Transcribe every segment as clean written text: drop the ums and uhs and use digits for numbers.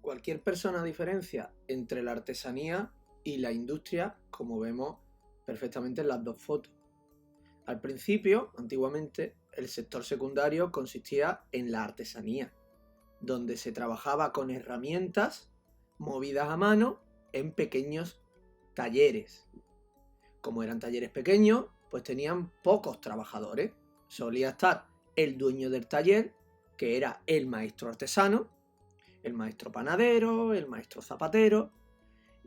cualquier persona diferencia entre la artesanía y la industria, como vemos perfectamente en las dos fotos. Al principio, antiguamente, el sector secundario consistía en la artesanía, donde se trabajaba con herramientas movidas a mano en pequeños talleres. Como eran talleres pequeños, pues tenían pocos trabajadores. Solía estar el dueño del taller, que era el maestro artesano, el maestro panadero, el maestro zapatero.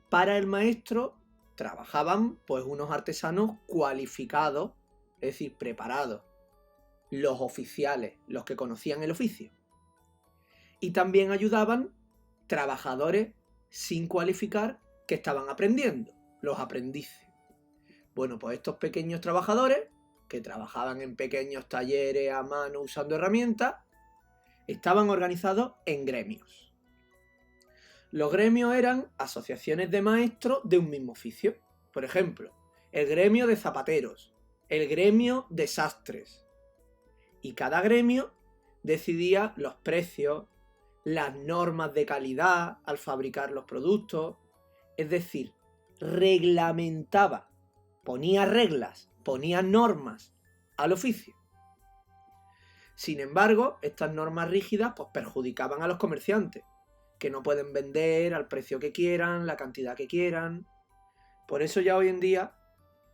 Para el maestro trabajaban pues unos artesanos cualificados, es decir, preparados, los oficiales, los que conocían el oficio. Y también ayudaban trabajadores sin cualificar que estaban aprendiendo, los aprendices. Bueno, pues estos pequeños trabajadores, que trabajaban en pequeños talleres a mano usando herramientas, estaban organizados en gremios. Los gremios eran asociaciones de maestros de un mismo oficio. Por ejemplo, el gremio de zapateros, el gremio de sastres. Y cada gremio decidía los precios, las normas de calidad al fabricar los productos, es decir, reglamentaba, ponía reglas, ponía normas al oficio. Sin embargo, estas normas rígidas pues perjudicaban a los comerciantes, que no pueden vender al precio que quieran, la cantidad que quieran. Por eso ya hoy en día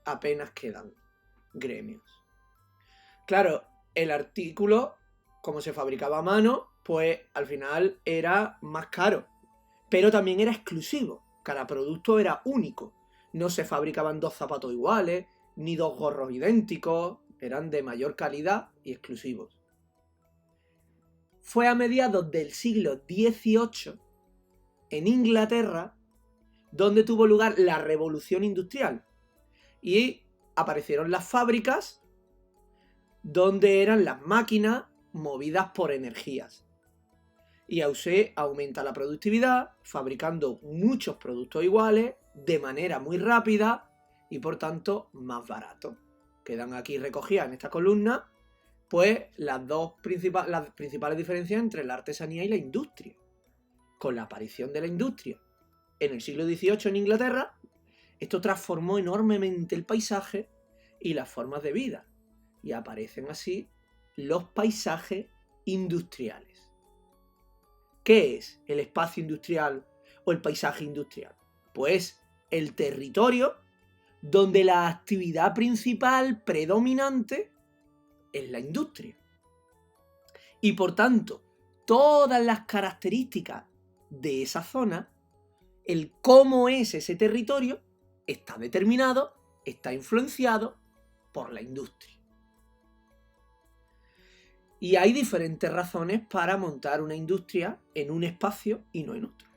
apenas quedan gremios. Claro, el artículo, como se fabricaba a mano, pues al final era más caro, pero también era exclusivo. Cada producto era único. No se fabricaban dos zapatos iguales, ni dos gorros idénticos, eran de mayor calidad y exclusivos. Fue a mediados del siglo XVIII, en Inglaterra, donde tuvo lugar la Revolución Industrial. Y aparecieron las fábricas, donde eran las máquinas movidas por energías. Y así aumenta la productividad, fabricando muchos productos iguales, de manera muy rápida y por tanto más barato. Quedan aquí recogidas en esta columna pues las principales diferencias entre la artesanía y la industria. Con la aparición de la industria en el siglo XVIII en Inglaterra, esto transformó enormemente el paisaje y las formas de vida, y aparecen así los paisajes industriales. ¿Qué es el espacio industrial o el paisaje industrial? Pues el territorio donde la actividad principal predominante es la industria. Y por tanto, todas las características de esa zona, el cómo es ese territorio, está determinado, está influenciado por la industria. Y hay diferentes razones para montar una industria en un espacio y no en otro.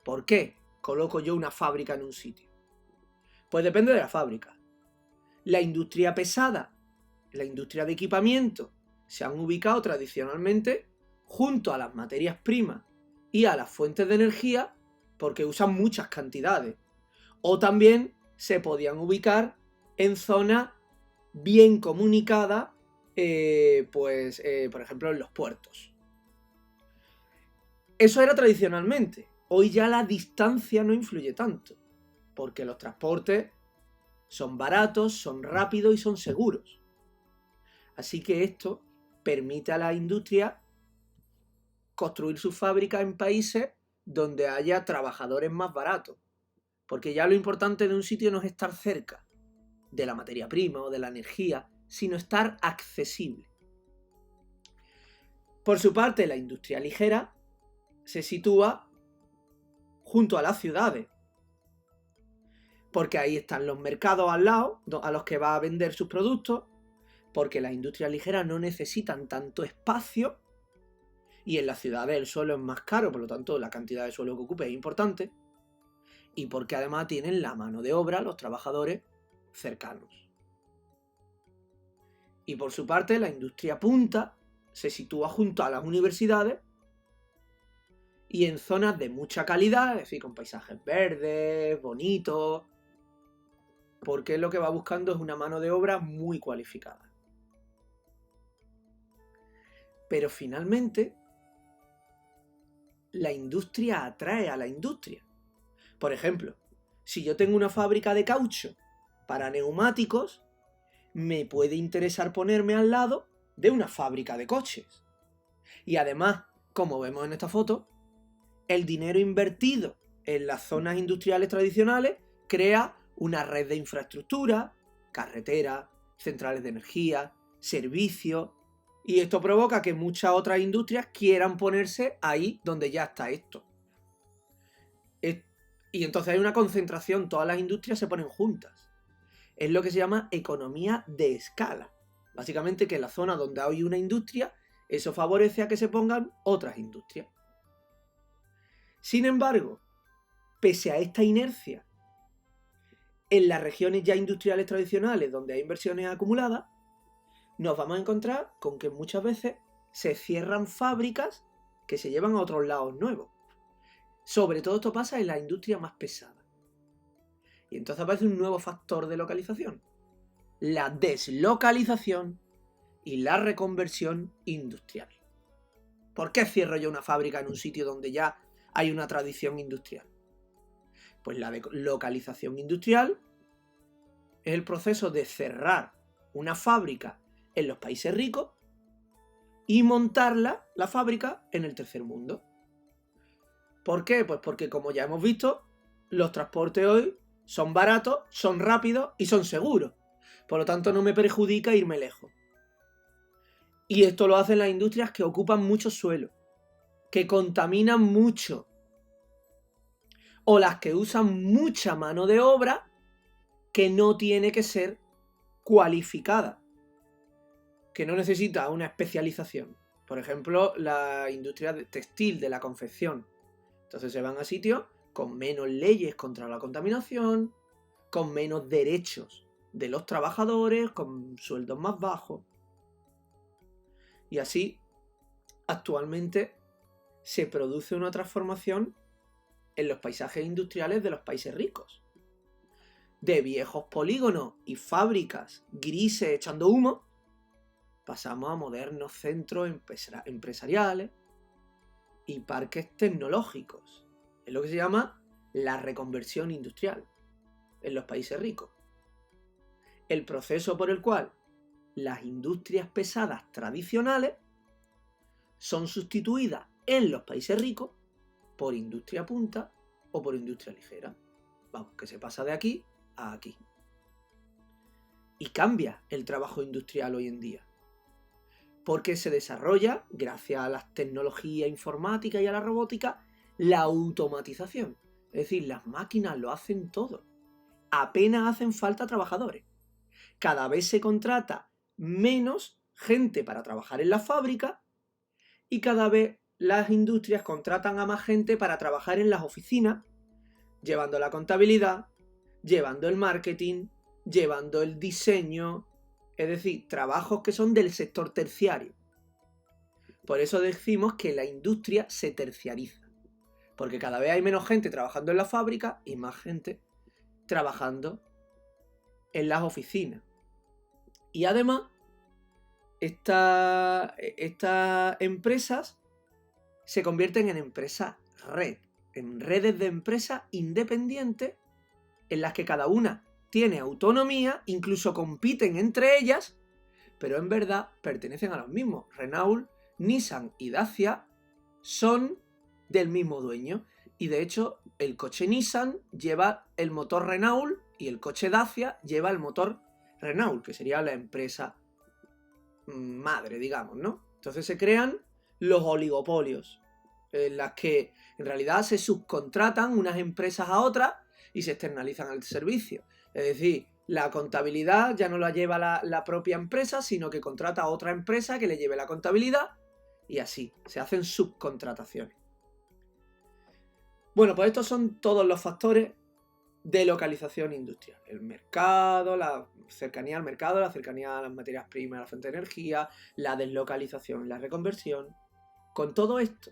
¿Por qué coloco yo una fábrica en un sitio? Pues depende de la fábrica. La industria pesada, la industria de equipamiento, se han ubicado tradicionalmente junto a las materias primas y a las fuentes de energía porque usan muchas cantidades. O también se podían ubicar en zonas bien comunicadas, por ejemplo en los puertos. Eso era tradicionalmente. Hoy ya la distancia no influye tanto, porque los transportes son baratos, son rápidos y son seguros. Así que esto permite a la industria construir sus fábricas en países donde haya trabajadores más baratos. Porque ya lo importante de un sitio no es estar cerca de la materia prima o de la energía, sino estar accesible. Por su parte, la industria ligera se sitúa junto a las ciudades, porque ahí están los mercados al lado a los que va a vender sus productos, porque las industrias ligeras no necesitan tanto espacio y en las ciudades el suelo es más caro, por lo tanto la cantidad de suelo que ocupe es importante, y porque además tienen la mano de obra, los trabajadores cercanos. Y por su parte, la industria punta se sitúa junto a las universidades y en zonas de mucha calidad, es decir, con paisajes verdes, bonitos, porque lo que va buscando es una mano de obra muy cualificada. Pero finalmente, la industria atrae a la industria. Por ejemplo, si yo tengo una fábrica de caucho para neumáticos, me puede interesar ponerme al lado de una fábrica de coches. Y además, como vemos en esta foto, el dinero invertido en las zonas industriales tradicionales crea una red de infraestructura, carreteras, centrales de energía, servicios, y esto provoca que muchas otras industrias quieran ponerse ahí donde ya está esto. Y entonces hay una concentración, todas las industrias se ponen juntas. Es lo que se llama economía de escala. Básicamente que en la zona donde hay una industria, eso favorece a que se pongan otras industrias. Sin embargo, pese a esta inercia, en las regiones ya industriales tradicionales donde hay inversiones acumuladas, nos vamos a encontrar con que muchas veces se cierran fábricas que se llevan a otros lados nuevos. Sobre todo esto pasa en la industria más pesada. Y entonces aparece un nuevo factor de localización: la deslocalización y la reconversión industrial. ¿Por qué cierro yo una fábrica en un sitio donde ya hay una tradición industrial? Pues la localización industrial es el proceso de cerrar una fábrica en los países ricos y montarla, la fábrica, en el tercer mundo. ¿Por qué? Pues porque, como ya hemos visto, los transportes hoy son baratos, son rápidos y son seguros. Por lo tanto, no me perjudica irme lejos. Y esto lo hacen las industrias que ocupan mucho suelo, que contaminan mucho, o las que usan mucha mano de obra que no tiene que ser cualificada, que no necesita una especialización. Por ejemplo, la industria textil, de la confección. Entonces se van a sitios con menos leyes contra la contaminación, con menos derechos de los trabajadores, con sueldos más bajos. Y así, actualmente, se produce una transformación en los paisajes industriales de los países ricos. De viejos polígonos y fábricas grises echando humo, pasamos a modernos centros empresariales y parques tecnológicos. Es lo que se llama la reconversión industrial en los países ricos. El proceso por el cual las industrias pesadas tradicionales son sustituidas en los países ricos por industria punta o por industria ligera. Vamos, que se pasa de aquí a aquí. Y cambia el trabajo industrial hoy en día, porque se desarrolla, gracias a las tecnologías informáticas y a la robótica, la automatización. Es decir, las máquinas lo hacen todo. Apenas hacen falta trabajadores. Cada vez se contrata menos gente para trabajar en la fábrica y cada vez las industrias contratan a más gente para trabajar en las oficinas, llevando la contabilidad, llevando el marketing, llevando el diseño, es decir, trabajos que son del sector terciario. Por eso decimos que la industria se terciariza, porque cada vez hay menos gente trabajando en la fábrica y más gente trabajando en las oficinas. Y además, estas empresas se convierten en empresas red, en redes de empresas independientes en las que cada una tiene autonomía, incluso compiten entre ellas, pero en verdad pertenecen a los mismos. Renault, Nissan y Dacia son del mismo dueño. Y de hecho, el coche Nissan lleva el motor Renault y el coche Dacia lleva el motor Renault, que sería la empresa madre, digamos, ¿no? Entonces se crean los oligopolios, en las que en realidad se subcontratan unas empresas a otras y se externalizan el servicio. Es decir, la contabilidad ya no la lleva la propia empresa, sino que contrata a otra empresa que le lleve la contabilidad y así, se hacen subcontrataciones. Bueno, pues estos son todos los factores de localización industrial. El mercado, la cercanía al mercado, la cercanía a las materias primas, a la fuente de energía, la deslocalización, la reconversión. Con todo esto,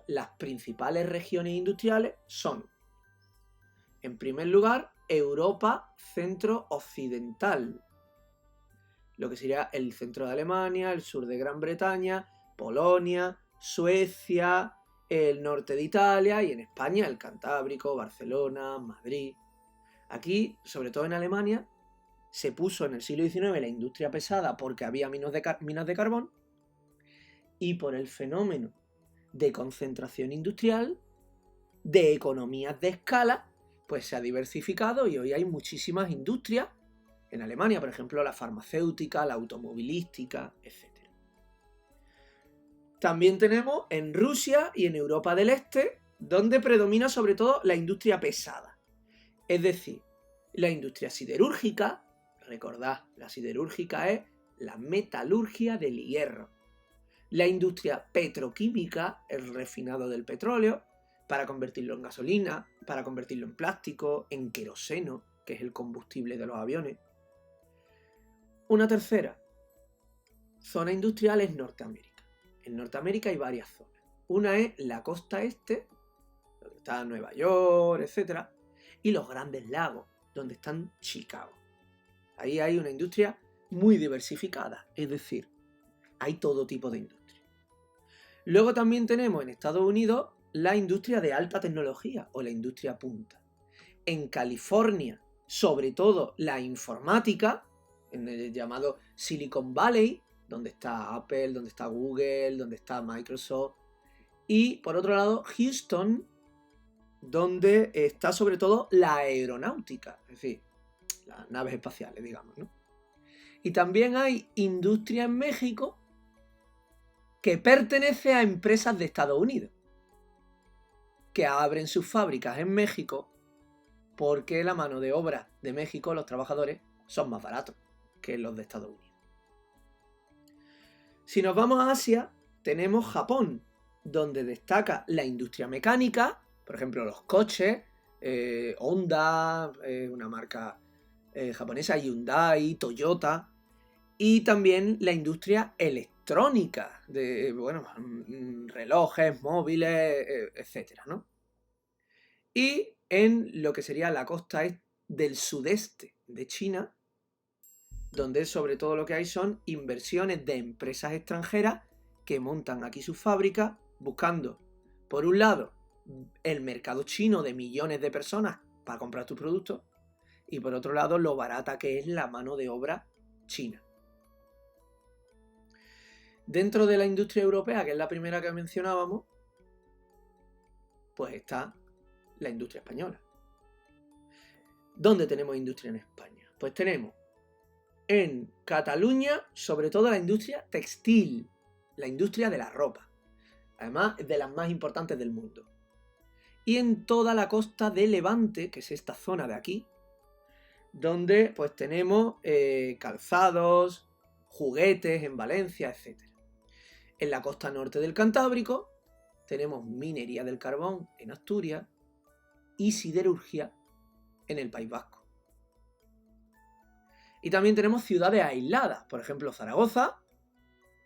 las principales regiones industriales son, en primer lugar, Europa centro-occidental, lo que sería el centro de Alemania, el sur de Gran Bretaña, Polonia, Suecia, el norte de Italia y en España el Cantábrico, Barcelona, Madrid. Aquí, sobre todo en Alemania, se puso en el siglo XIX la industria pesada porque había minas de carbón y por el fenómeno de concentración industrial, de economías de escala, pues se ha diversificado y hoy hay muchísimas industrias. En Alemania, por ejemplo, la farmacéutica, la automovilística, etc. También tenemos en Rusia y en Europa del Este, donde predomina sobre todo la industria pesada. Es decir, la industria siderúrgica, recordad, la siderúrgica es la metalurgia del hierro. La industria petroquímica, el refinado del petróleo, para convertirlo en gasolina, para convertirlo en plástico, en queroseno, que es el combustible de los aviones. Una tercera zona industrial es Norteamérica. En Norteamérica hay varias zonas. Una es la costa este, donde está Nueva York, etc. Y los Grandes Lagos, donde están Chicago. Ahí hay una industria muy diversificada, es decir, hay todo tipo de industria. Luego también tenemos en Estados Unidos la industria de alta tecnología o la industria punta. En California, sobre todo la informática, en el llamado Silicon Valley, donde está Apple, donde está Google, donde está Microsoft. Y por otro lado, Houston, donde está sobre todo la aeronáutica, es decir, las naves espaciales, digamos, ¿no? Y también hay industria en México que pertenece a empresas de Estados Unidos, que abren sus fábricas en México porque la mano de obra de México, los trabajadores, son más baratos que los de Estados Unidos. Si nos vamos a Asia, tenemos Japón, donde destaca la industria mecánica, por ejemplo los coches, Honda, una marca japonesa, Hyundai, Toyota, y también la industria electrónica, de relojes, móviles, etcétera, ¿no? Y en lo que sería la costa del sudeste de China, donde sobre todo lo que hay son inversiones de empresas extranjeras que montan aquí sus fábricas buscando, por un lado, el mercado chino de millones de personas para comprar tus productos y por otro lado, lo barata que es la mano de obra china. Dentro de la industria europea, que es la primera que mencionábamos, pues está la industria española. ¿Dónde tenemos industria en España? Pues tenemos en Cataluña, sobre todo la industria textil, la industria de la ropa. Además, es de las más importantes del mundo. Y en toda la costa de Levante, que es esta zona de aquí, donde pues tenemos calzados, juguetes en Valencia, etc. En la costa norte del Cantábrico tenemos minería del carbón en Asturias y siderurgia en el País Vasco. Y también tenemos ciudades aisladas, por ejemplo Zaragoza,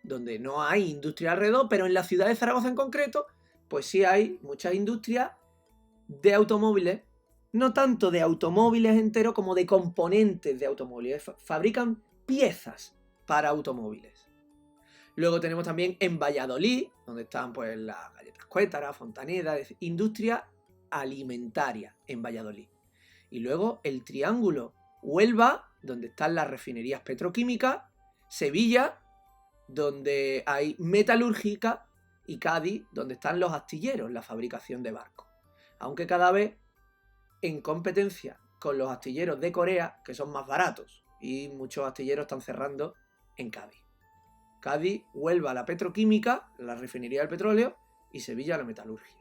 donde no hay industria alrededor, pero en la ciudad de Zaragoza en concreto, pues sí hay muchas industrias de automóviles, no tanto de automóviles enteros como de componentes de automóviles, fabrican piezas para automóviles. Luego tenemos también en Valladolid, donde están pues las galletas Cuétara, Fontaneda, industria alimentaria en Valladolid. Y luego el Triángulo, Huelva, donde están las refinerías petroquímicas, Sevilla, donde hay metalúrgica, y Cádiz, donde están los astilleros, la fabricación de barcos. Aunque cada vez en competencia con los astilleros de Corea, que son más baratos, y muchos astilleros están cerrando en Cádiz. Cádiz, Huelva la petroquímica, la refinería del petróleo, y Sevilla la metalurgia.